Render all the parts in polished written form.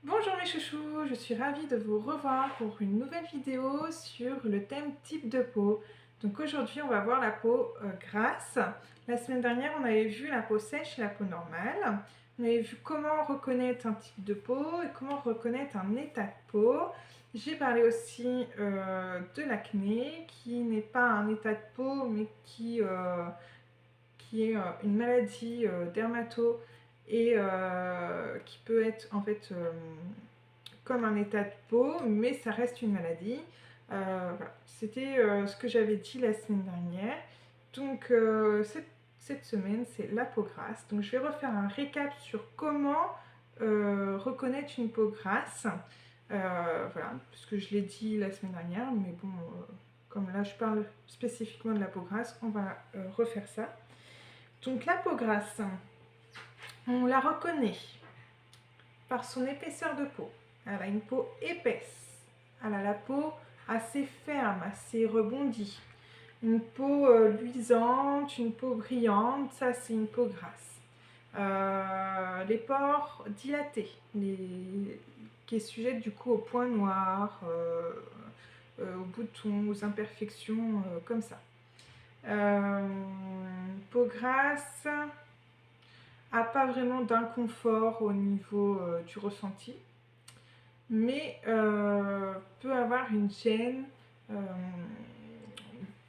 Bonjour mes chouchous, je suis ravie de vous revoir pour une nouvelle vidéo sur le thème type de peau. Donc aujourd'hui on va voir la peau grasse. La semaine dernière on avait vu la peau sèche et la peau normale. On avait vu comment reconnaître un type de peau et comment reconnaître un état de peau. J'ai parlé aussi de l'acné qui n'est pas un état de peau mais qui est une maladie dermato et qui peut être en fait comme un état de peau, mais ça reste une maladie. Voilà. C'était ce que j'avais dit la semaine dernière. Donc cette semaine, c'est la peau grasse. Donc je vais refaire un récap sur comment reconnaître une peau grasse. Voilà, parce que je l'ai dit la semaine dernière, mais bon, comme là je parle spécifiquement de la peau grasse, on va refaire ça. Donc la peau grasse, on la reconnaît par son épaisseur de peau. Elle a une peau épaisse. Elle a la peau assez ferme, assez rebondie. Une peau luisante, une peau brillante, ça c'est une peau grasse. Les pores dilatés, qui est sujette du coup aux points noirs, aux boutons, aux imperfections comme ça. Peau grasse, a pas vraiment d'inconfort au niveau du ressenti, mais peut avoir une gêne euh,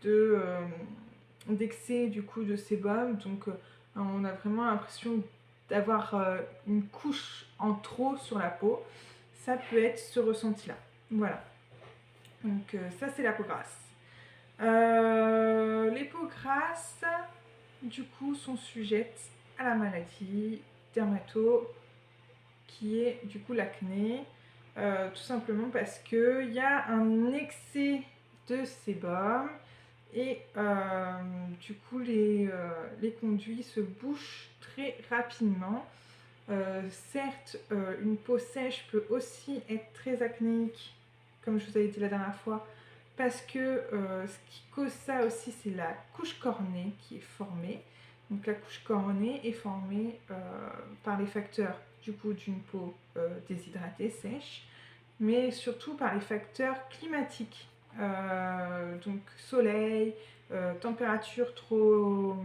de, d'excès du coup de sébum, donc on a vraiment l'impression d'avoir une couche en trop sur la peau. Ça peut être ce ressenti là, voilà. Donc ça c'est la peau grasse. Les peaux grasses du coup sont sujettes à la maladie dermato qui est du coup l'acné, tout simplement parce qu'il y a un excès de sébum et du coup les conduits se bouchent très rapidement. Certes, une peau sèche peut aussi être très acnéique, comme je vous avais dit la dernière fois, parce que ce qui cause ça aussi, c'est la couche cornée qui est formée. Donc la couche cornée est formée par les facteurs du coup d'une peau déshydratée, sèche, mais surtout par les facteurs climatiques. Donc soleil, température trop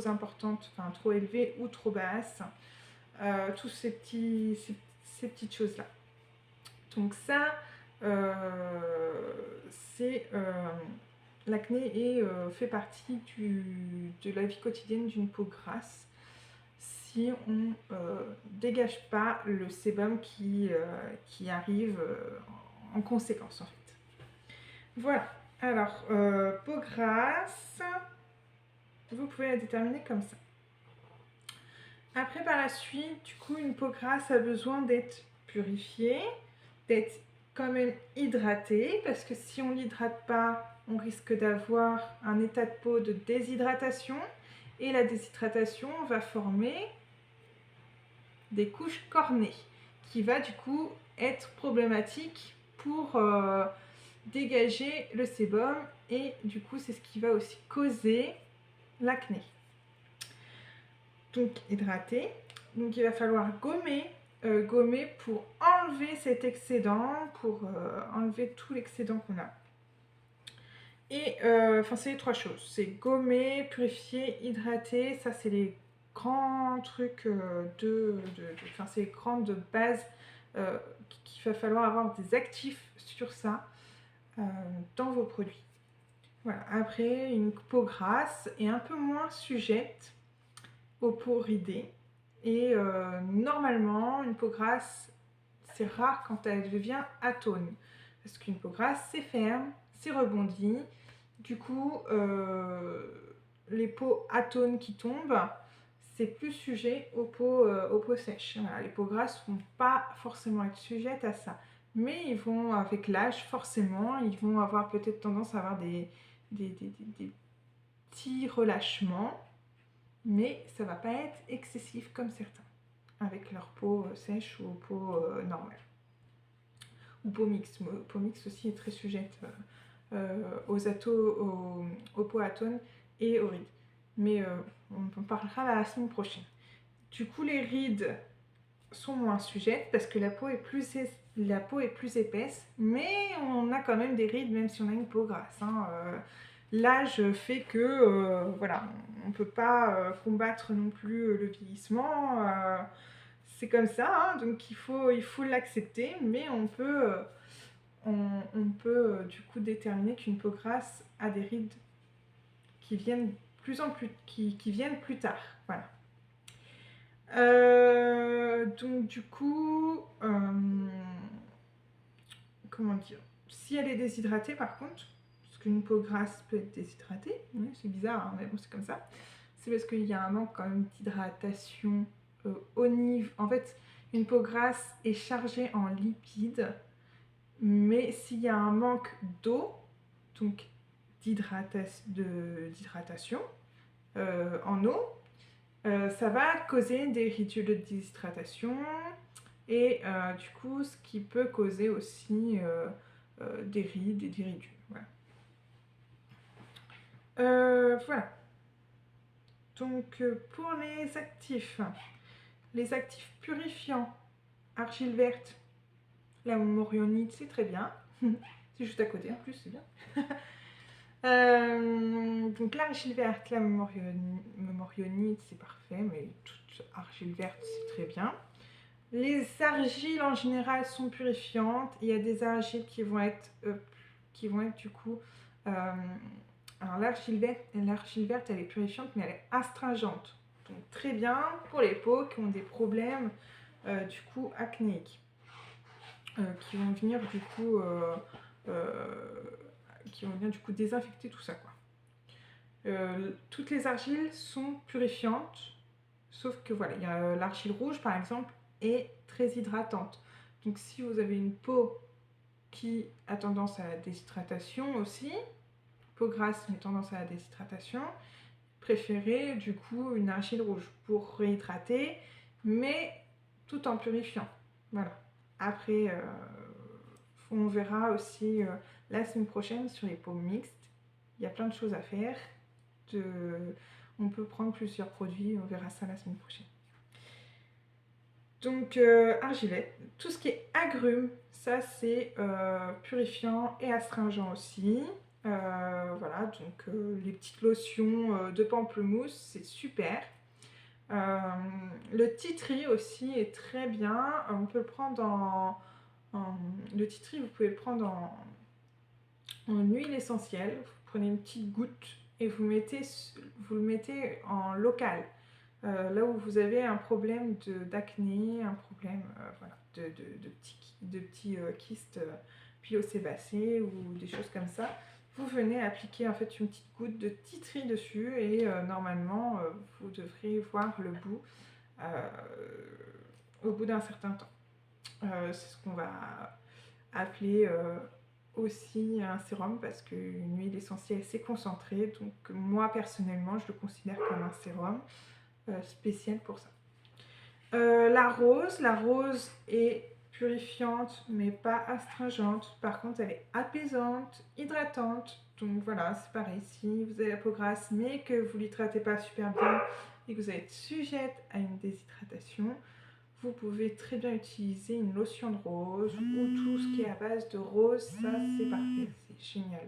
importante, enfin trop élevée ou trop basse, tous ces petites choses-là. Donc ça, c'est l'acné fait partie de la vie quotidienne d'une peau grasse si on dégage pas le sébum qui arrive en conséquence en fait. Voilà, alors peau grasse, vous pouvez la déterminer comme ça. Après par la suite, du coup une peau grasse a besoin d'être purifiée, d'être quand même hydratée, parce que si on ne l'hydrate pas, on risque d'avoir un état de peau de déshydratation, et la déshydratation va former des couches cornées, qui va du coup être problématique pour dégager le sébum, et du coup c'est ce qui va aussi causer l'acné. Donc hydrater, donc il va falloir gommer pour enlever cet excédent, pour enlever tout l'excédent qu'on a. Et enfin c'est les trois choses, c'est gommer, purifier, hydrater, ça c'est les grands trucs enfin c'est les grandes bases qu'il va falloir avoir des actifs sur ça dans vos produits. Voilà, après une peau grasse est un peu moins sujette aux peaux ridées. Et normalement, une peau grasse, c'est rare quand elle devient atone. Parce qu'une peau grasse, c'est ferme, c'est rebondi. Du coup, les peaux atones qui tombent, c'est plus sujet aux peaux sèches. Voilà, les peaux grasses ne vont pas forcément être sujettes à ça. Mais ils vont, avec l'âge, forcément, ils vont avoir peut-être tendance à avoir des petits relâchements, mais ça va pas être excessif comme certains, avec leur peau sèche ou peau normale. Ou peau mixte. Peau mixte aussi est très sujette aux peaux atones et aux rides. Mais on en parlera la semaine prochaine. Du coup, les rides sont moins sujettes parce que la peau est plus épaisse, mais on a quand même des rides même si on a une peau grasse. Hein. L'âge fait que voilà, on ne peut pas combattre non plus le vieillissement. C'est comme ça, hein, donc il faut l'accepter, mais on peut du coup déterminer qu'une peau grasse a des rides qui viennent qui viennent plus tard. Voilà. Donc du coup, comment dire, si elle est déshydratée par contre, parce qu'une peau grasse peut être déshydratée, oui, c'est bizarre, hein, mais bon c'est comme ça, c'est parce qu'il y a un manque quand même d'hydratation au niveau. En fait, une peau grasse est chargée en lipides, mais s'il y a un manque d'eau, donc d'hydratation en eau, ça va causer des ridules de déshydratation et du coup ce qui peut causer aussi des rides et des ridules. Voilà. Voilà. Donc pour les actifs purifiants, argile verte, la morionnite, c'est très bien. C'est juste à côté en plus, c'est bien. Donc l'argile verte, la morionnite, c'est parfait, mais toute argile verte, c'est très bien. Les argiles en général sont purifiantes. Il y a des argiles qui vont être du coup. Alors l'argile verte, elle est purifiante, mais elle est astringente. Donc très bien pour les peaux qui ont des problèmes du coup acnéiques, qui vont venir du coup désinfecter tout ça quoi. Toutes les argiles sont purifiantes, sauf que voilà, il y a l'argile rouge par exemple est très hydratante. Donc si vous avez une peau qui a tendance à la déshydratation aussi, peau grasse mais tendance à la déshydratation, préférez du coup une argile rouge pour réhydrater, mais tout en purifiant. Voilà. Après, on verra aussi la semaine prochaine sur les peaux mixtes. Il y a plein de choses à faire. On peut prendre plusieurs produits, on verra ça la semaine prochaine. Donc argilette, tout ce qui est agrumes, ça c'est purifiant et astringent aussi. Voilà, donc les petites lotions de pamplemousse, c'est super. Le titri aussi est très bien. On peut le prendre le titri, vous pouvez le prendre en huile essentielle. Vous prenez une petite goutte et vous le mettez en local. Là où vous avez un problème d'acné, un problème voilà, de petits kystes pilosébacés ou des choses comme ça, vous venez appliquer en fait une petite goutte de titri dessus et normalement vous devrez voir le bout au bout d'un certain temps. C'est ce qu'on va appeler aussi un sérum parce qu'une huile essentielle c'est concentré, donc moi personnellement je le considère comme un sérum spécial pour ça. La rose est purifiante mais pas astringente, par contre elle est apaisante, hydratante, donc voilà c'est pareil, si vous avez la peau grasse mais que vous l'hydratez pas super bien et que vous êtes sujette à une déshydratation, vous pouvez très bien utiliser une lotion de rose ou tout ce qui est à base de rose, ça c'est parfait, c'est génial.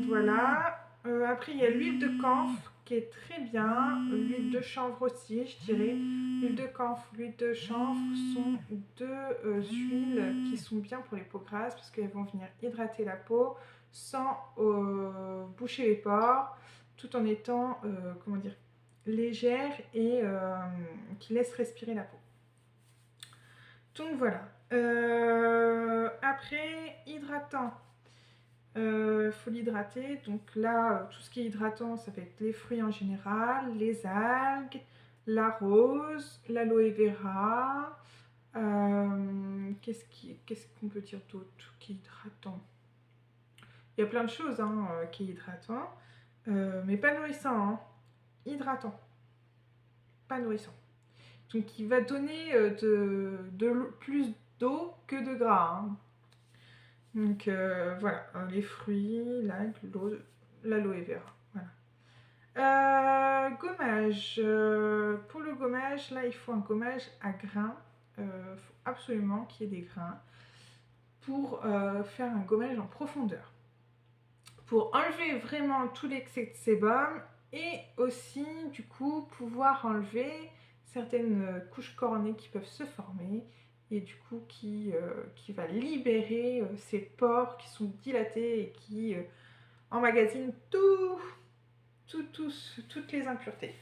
Voilà. Après il y a l'huile de camphre qui est très bien, l'huile de chanvre aussi je dirais. L'huile de camphre, l'huile de chanvre sont deux huiles qui sont bien pour les peaux grasses parce qu'elles vont venir hydrater la peau sans boucher les pores, tout en étant comment dire, légère et qui laisse respirer la peau. Donc voilà. Après, hydratant. Faut l'hydrater. Donc là, tout ce qui est hydratant, ça va être les fruits en général, les algues, la rose, l'aloe vera. Qu'est-ce qu'on peut dire d'autre qui est hydratant? Il y a plein de choses hein, qui est hydratant, mais pas nourrissant. Hein. Hydratant, pas nourrissant. Donc il va donner plus d'eau que de gras. Hein. Donc voilà, les fruits, l'aloe vera. Voilà. Gommage. Pour le gommage, là, il faut un gommage à grains. Il faut absolument qu'il y ait des grains pour faire un gommage en profondeur. Pour enlever vraiment tout l'excès de sébum et aussi, du coup, pouvoir enlever certaines couches cornées qui peuvent se former et du coup qui va libérer ces pores qui sont dilatés et qui emmagasinent toutes les impuretés.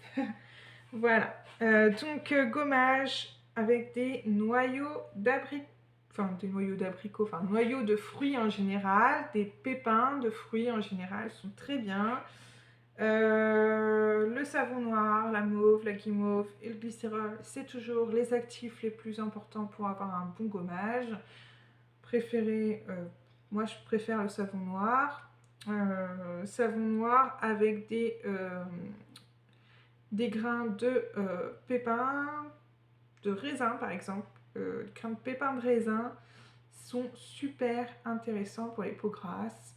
Voilà, donc gommage avec des noyaux d'abricot, enfin noyaux de fruits en général, des pépins de fruits en général sont très bien. Le savon noir, la mauve, la guimauve et le glycérol, c'est toujours les actifs les plus importants pour avoir un bon gommage. Moi je préfère le savon noir. Savon noir avec des grains de pépins de raisin par exemple. Les grains de pépins de raisin sont super intéressants pour les peaux grasses.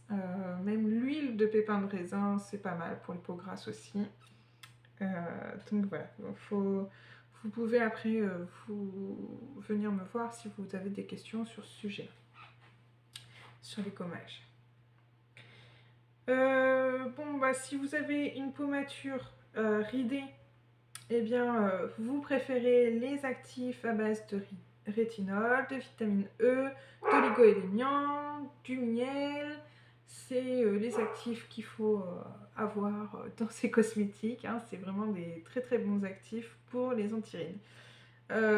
Même l'huile de pépins de raisin, c'est pas mal pour les peaux grasses aussi. Donc voilà, vous pouvez après venir me voir si vous avez des questions sur ce sujet, sur les gommages. Bon, bah, si vous avez une peau mature ridée, eh bien, vous préférez les actifs à base de rétinol, de vitamine E, d'oligo-éléments, du miel. C'est les actifs qu'il faut avoir dans ces cosmétiques. Hein. C'est vraiment des très très bons actifs pour les antirides.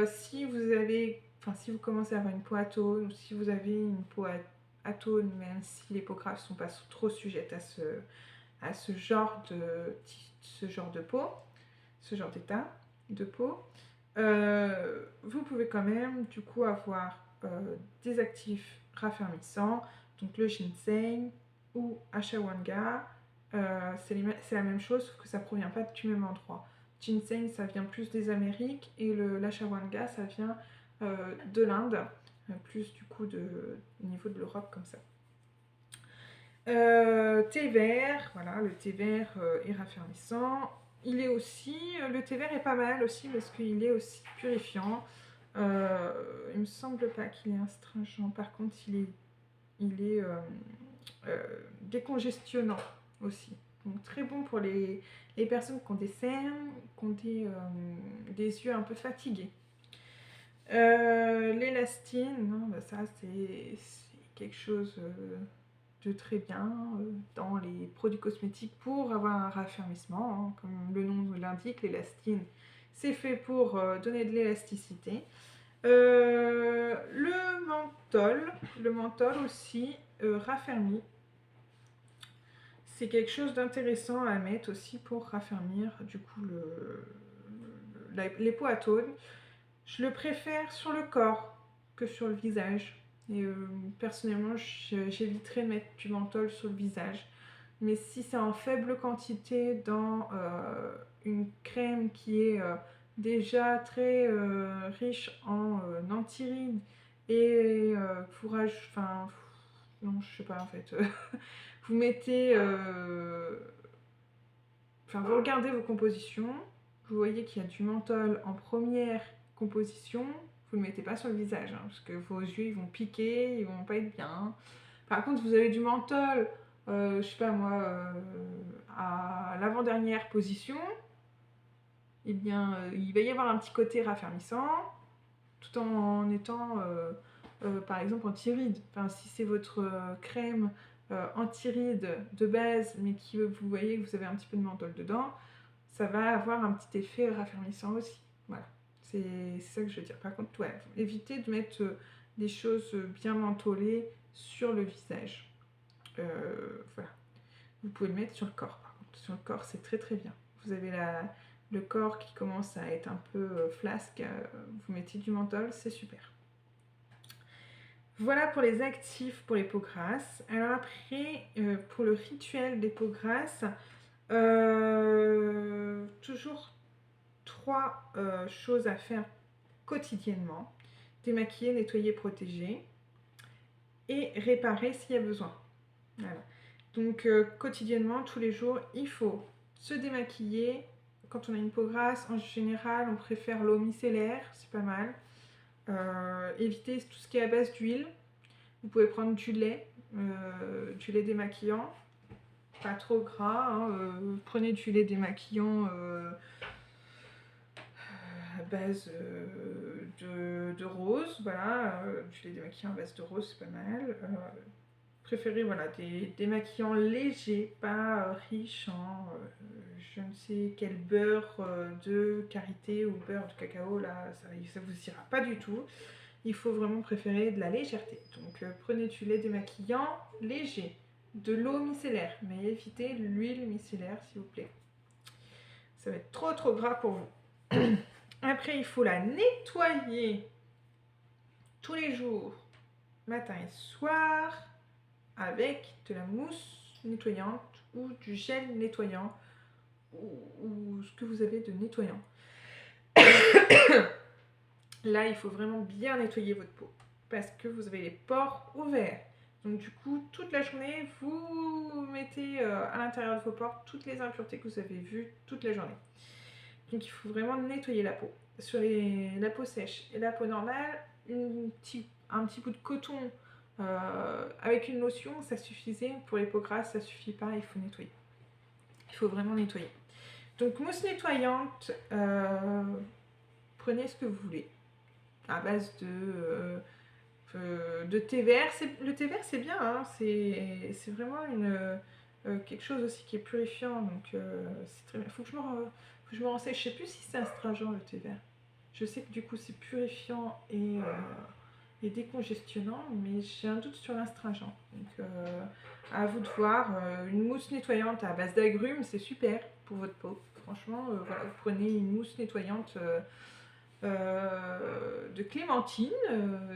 Si vous commencez à avoir une peau atone, ou si vous avez une peau atone, même si les peaux graves ne sont pas trop sujettes à ce genre de peau, ce genre d'état de peau, vous pouvez quand même du coup avoir des actifs raffermissants, donc le ginseng ou ashwagandha. C'est la même chose, sauf que ça provient pas du même endroit. Ginseng, ça vient plus des Amériques et l'ashwagandha, ça vient de l'Inde, plus du coup au niveau de l'Europe comme ça. Thé vert, voilà, le thé vert est raffermissant. Le thé vert est pas mal aussi parce qu'il est aussi purifiant. Il me semble pas qu'il est astringent, par contre il est décongestionnant aussi. Donc très bon pour les personnes qui ont des cernes, qui ont des yeux un peu fatigués. L'élastine, ça c'est quelque chose de très bien dans les produits cosmétiques pour avoir un raffermissement, hein, comme le nom l'indique, l'élastine, c'est fait pour donner de l'élasticité. Le menthol aussi raffermit. C'est quelque chose d'intéressant à mettre aussi pour raffermir du coup les peaux atones. Je le préfère sur le corps que sur le visage. Et personnellement, j'éviterais de mettre du menthol sur le visage. Mais si c'est en faible quantité dans une crème qui est déjà très riche en antirides et non, je sais pas en fait. Vous mettez, vous regardez vos compositions, vous voyez qu'il y a du menthol en première composition, vous ne le mettez pas sur le visage, hein, parce que vos yeux ils vont piquer, ils vont pas être bien. Par contre, vous avez du menthol, je sais pas moi, à l'avant-dernière position, eh bien, il va y avoir un petit côté raffermissant, tout en étant, par exemple, anti-rides. Enfin, si c'est votre crème anti-rides de base, mais vous voyez que vous avez un petit peu de menthol dedans, ça va avoir un petit effet raffermissant aussi. Voilà, c'est ça que je veux dire. Par contre, ouais, évitez de mettre des choses bien mentholées sur le visage. Voilà. Vous pouvez le mettre sur le corps, par contre. Sur le corps, c'est très très bien. Vous avez le corps qui commence à être un peu flasque, vous mettez du menthol, c'est super. Voilà pour les actifs pour les peaux grasses. Alors après, pour le rituel des peaux grasses, toujours 3 choses à faire quotidiennement. Démaquiller, nettoyer, protéger et réparer s'il y a besoin. Voilà. Donc quotidiennement, tous les jours, il faut se démaquiller. Quand on a une peau grasse, en général, on préfère l'eau micellaire, c'est pas mal. Évitez tout ce qui est à base d'huile. Vous pouvez prendre du lait démaquillant, pas trop gras. Hein, prenez du lait démaquillant à base de rose, voilà, du lait démaquillant à base de rose, c'est pas mal. Préférez voilà, des démaquillants légers, pas riches en je ne sais quel beurre de karité ou beurre de cacao, là ça vous ira pas du tout. Il faut vraiment préférer de la légèreté. Donc prenez du lait démaquillant léger, de l'eau micellaire, mais évitez l'huile micellaire s'il vous plaît. Ça va être trop gras pour vous. Après il faut la nettoyer tous les jours, matin et soir, avec de la mousse nettoyante ou du gel nettoyant ou ce que vous avez de nettoyant. Là, il faut vraiment bien nettoyer votre peau parce que vous avez les pores ouverts. Donc du coup, toute la journée, vous mettez à l'intérieur de vos pores toutes les impuretés que vous avez vues toute la journée. Donc il faut vraiment nettoyer la peau. Sur la peau sèche et la peau normale, un petit bout de coton avec une lotion, ça suffisait. Pour les peaux grasses, ça suffit pas, il faut nettoyer. Il faut vraiment nettoyer. Donc mousse nettoyante, prenez ce que vous voulez. À base de thé vert. Le thé vert, c'est bien, hein, c'est vraiment quelque chose aussi qui est purifiant. Donc c'est très bien. Faut que je me renseigne. Je sais plus si c'est astringent le thé vert. Je sais que du coup c'est purifiant et décongestionnant, mais j'ai un doute sur l'astringent. Donc à vous de voir. Une mousse nettoyante à base d'agrumes, c'est super pour votre peau. Franchement, voilà, vous prenez une mousse nettoyante de clémentine,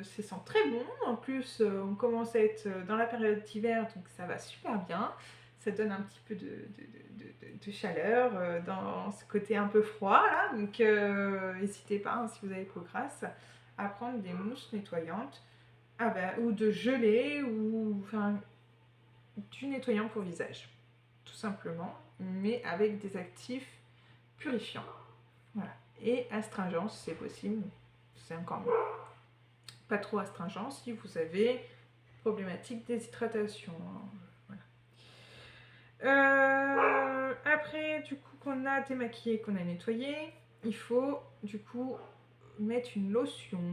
ça sent très bon. En plus, on commence à être dans la période d'hiver, donc ça va super bien. Ça donne un petit peu de chaleur dans ce côté un peu froid là. Donc n'hésitez pas, hein, si vous avez peau grasse, à prendre des mousses nettoyantes ou de gelée ou enfin du nettoyant pour visage, tout simplement, mais avec des actifs purifiants. Voilà. Et astringent si c'est possible, c'est encore mieux. Pas trop astringent si vous avez problématique déshydratation. Voilà. Après, du coup, qu'on a démaquillé, qu'on a nettoyé, il faut du coup mettre une lotion.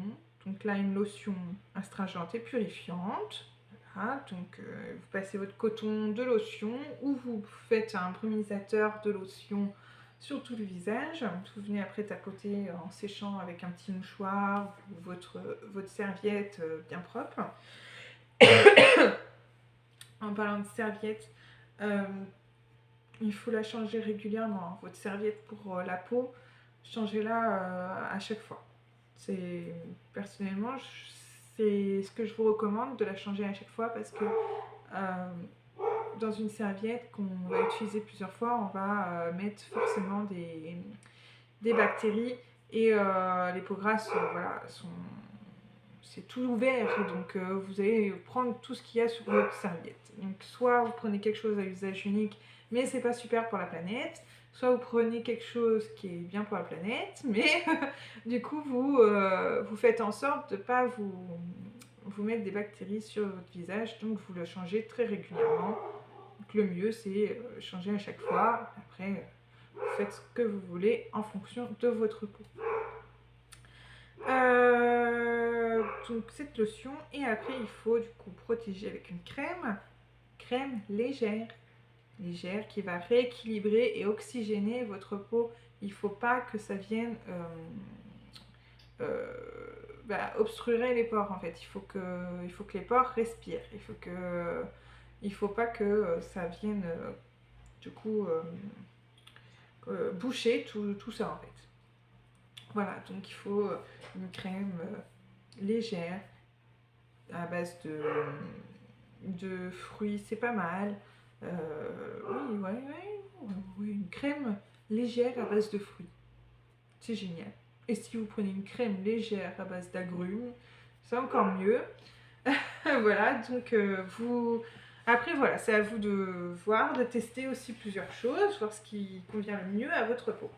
Donc là, une lotion astringente et purifiante. Voilà, donc vous passez votre coton de lotion ou vous faites un brumisateur de lotion sur tout le visage. Vous venez après tapoter en séchant avec un petit mouchoir ou votre serviette bien propre. En parlant de serviette, il faut la changer régulièrement. Votre serviette pour la peau, changez-la à chaque fois. Personnellement, c'est ce que je vous recommande, de la changer à chaque fois parce que dans une serviette qu'on va utiliser plusieurs fois, on va mettre forcément des bactéries et les peaux grasses, voilà, c'est tout ouvert et donc vous allez prendre tout ce qu'il y a sur votre serviette. Donc soit vous prenez quelque chose à usage unique, mais c'est pas super pour la planète, soit vous prenez quelque chose qui est bien pour la planète, mais du coup vous faites en sorte de ne pas vous mettre des bactéries sur votre visage, donc vous le changez très régulièrement. Donc le mieux c'est changer à chaque fois. Après vous faites ce que vous voulez en fonction de votre peau. Donc cette lotion, et après il faut du coup protéger avec une crème légère qui va rééquilibrer et oxygéner votre peau. Il ne faut pas que ça vienne obstruer les pores en fait. Il faut que les pores respirent. Il faut pas que ça vienne du coup boucher tout ça en fait. Voilà, donc il faut une crème légère à base de fruits, c'est pas mal. Oui, une crème légère à base de fruits, c'est génial. Et si vous prenez une crème légère à base d'agrumes, c'est encore mieux. Voilà, donc Après, voilà, c'est à vous de voir, de tester aussi plusieurs choses, voir ce qui convient le mieux à votre peau.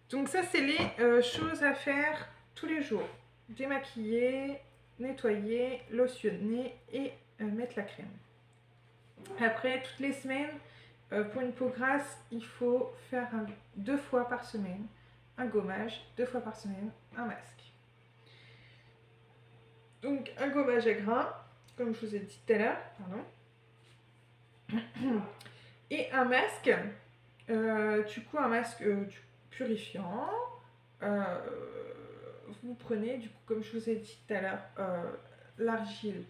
Donc ça, c'est les choses à faire tous les jours. Démaquiller, nettoyer, lotionner et mettre la crème. Après, toutes les semaines, pour une peau grasse, il faut faire 2 fois par semaine un gommage, 2 fois par semaine un masque. Donc un gommage à grains, comme je vous ai dit tout à l'heure, pardon. Et un masque, du coup un masque purifiant. Vous prenez, du coup, comme je vous ai dit tout à l'heure, l'argile.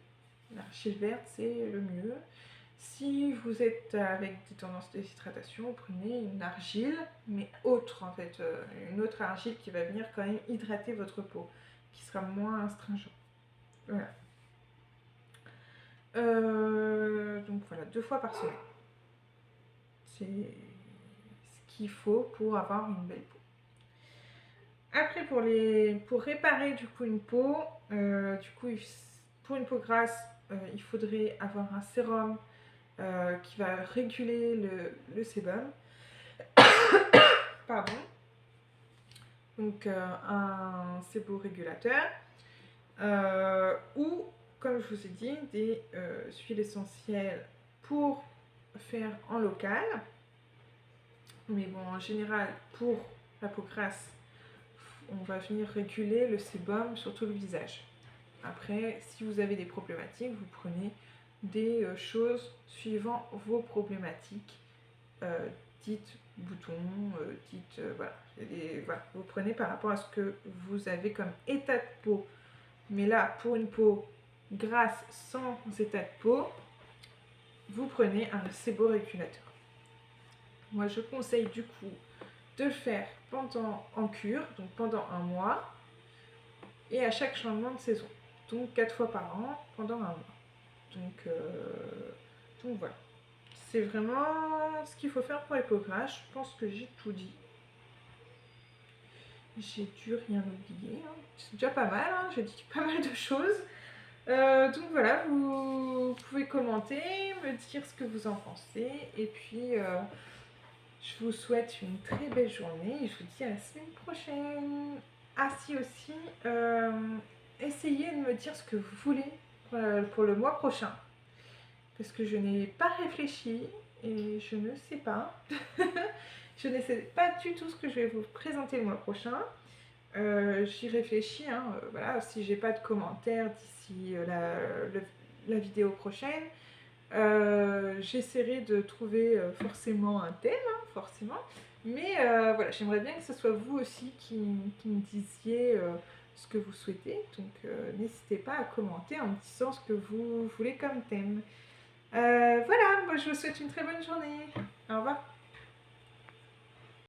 L'argile verte, c'est le mieux. Si vous êtes avec des tendances de déshydratation, vous prenez une argile, mais autre en fait, une autre argile qui va venir quand même hydrater votre peau, qui sera moins astringent. Voilà. Donc voilà, 2 fois par semaine. C'est ce qu'il faut pour avoir une belle peau. Après, pour réparer du coup une peau, pour une peau grasse, il faudrait avoir un sérum qui va réguler le sébum. Pardon. Donc un séborégulateur. Ou, comme je vous ai dit, des huiles essentielles pour faire en local. Mais bon, en général, pour la peau grasse, on va venir réguler le sébum sur tout le visage. Après, si vous avez des problématiques, vous prenez des choses suivant vos problématiques, dites boutons, voilà. Voilà. Vous prenez par rapport à ce que vous avez comme état de peau. Mais là, pour une peau grasse sans état de peau, vous prenez un séborégulateur. Moi, je conseille du coup de le faire en cure, donc pendant un mois, et à chaque changement de saison. Donc 4 fois par an pendant un mois. Donc voilà. C'est vraiment ce qu'il faut faire pour les peaux grasses. Je pense que j'ai tout dit. J'ai dû rien oublier. Hein. C'est déjà pas mal, hein. J'ai dit pas mal de choses. Donc voilà, vous pouvez commenter, me dire ce que vous en pensez. Et puis, je vous souhaite une très belle journée et je vous dis à la semaine prochaine. Ah si aussi, essayez de me dire ce que vous voulez pour le mois prochain. Parce que je n'ai pas réfléchi et je ne sais pas. Je ne sais pas du tout ce que je vais vous présenter le mois prochain. J'y réfléchis, hein, voilà, si j'ai pas de commentaires d'ici la vidéo prochaine, j'essaierai de trouver forcément un thème, hein, forcément. Mais voilà, j'aimerais bien que ce soit vous aussi qui me disiez ce que vous souhaitez. Donc n'hésitez pas à commenter en me disant ce que vous voulez comme thème. Voilà, moi je vous souhaite une très bonne journée. Au revoir.